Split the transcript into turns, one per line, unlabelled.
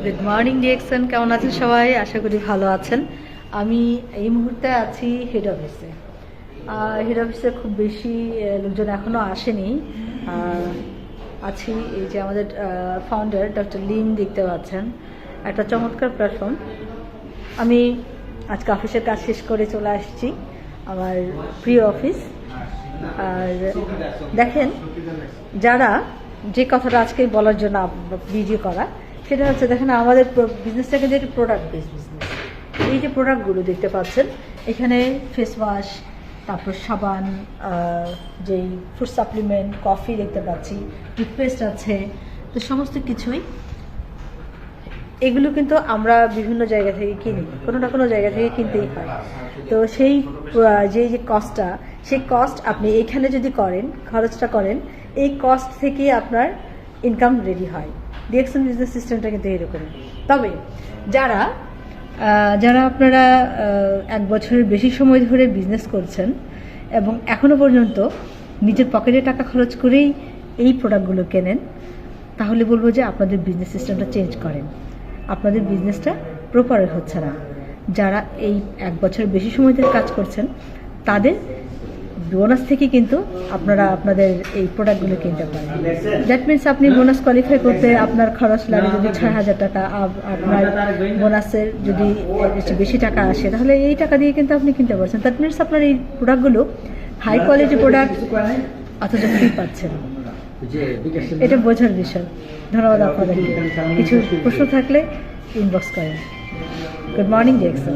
Good morning DXN, কেমন আছেন সবাই? আশা করি ভালো আছেন। আমি এই মুহূর্তে আছি হেড অফিসে। হেড অফিসে খুব বেশি লোকজন এখনও আসেনি। আছি এই যে আমাদের ফাউন্ডার ডক্টর লিম, দেখতে পাচ্ছেন একটা চমৎকার প্ল্যাটফর্ম। আমি আজকে অফিসের কাজ শেষ করে চলে আসছি আমার প্রিয় অফিস। আর দেখেন, যারা যে কথাটা আজকে বলার জন্য ভিডিও করা, সেটা হচ্ছে দেখেন আমাদের বিজনেসটা কিন্তু একটা প্রোডাক্ট বেস বিজনেস। এই যে প্রোডাক্টগুলো দেখতে পাচ্ছেন এখানে, ফেস ওয়াশ, তারপর সাবান, যেই ফুড সাপ্লিমেন্ট, কফি দেখতে পাচ্ছি, টুথপেস্ট আছে, তো সমস্ত কিছুই এগুলো কিন্তু আমরা বিভিন্ন জায়গা থেকে কিনি, কোনো না কোনো জায়গা থেকে কিনতেই হয়। তো সেই যে কস্টটা, সেই কস্ট আপনি এখানে যদি করেন, খরচটা করেন, এই কস্ট থেকে আপনার ইনকাম রেডি হয়। ডিএক্সন বিজনেস সিস্টেমটা কিন্তু এরকম। তবে যারা যারা আপনারা 1 বছরের বেশি সময় ধরে বিজনেস করছেন এবং এখনও পর্যন্ত নিজের পকেটে টাকা খরচ করেই এই প্রোডাক্টগুলো কেনেন, তাহলে বলবো যে আপনাদের বিজনেস সিস্টেমটা চেঞ্জ করেন। আপনাদের বিজনেসটা প্রপার হচ্ছে না। যারা এই 1 বছর বেশি সময় ধরে কাজ করছেন, তাদের বোনাস থেকে কিন্তু আপনারা আপনাদের এই প্রোডাক্টগুলো কিনতে পারেন। দ্যাট মিনস আপনি বোনাস কোয়ালিফাই করতে আপনার খরচ লাগে যদি 6,000 টাকা, আপনার বোনাসের যদি একটু বেশি টাকা আসে, তাহলে এই টাকা দিয়ে কিন্তু আপনি কিনতে পারছেন। দ্যাট মিনস আপনার এই প্রোডাক্টগুলো হাই কোয়ালিটি প্রোডাক্ট, অথচ ফ্রি পাচ্ছেন। এটা বোঝার বিষয়। ধন্যবাদ আপনাদেরকে। কিছু প্রশ্ন থাকলে ইনবক্স করেন। Good morning DXN.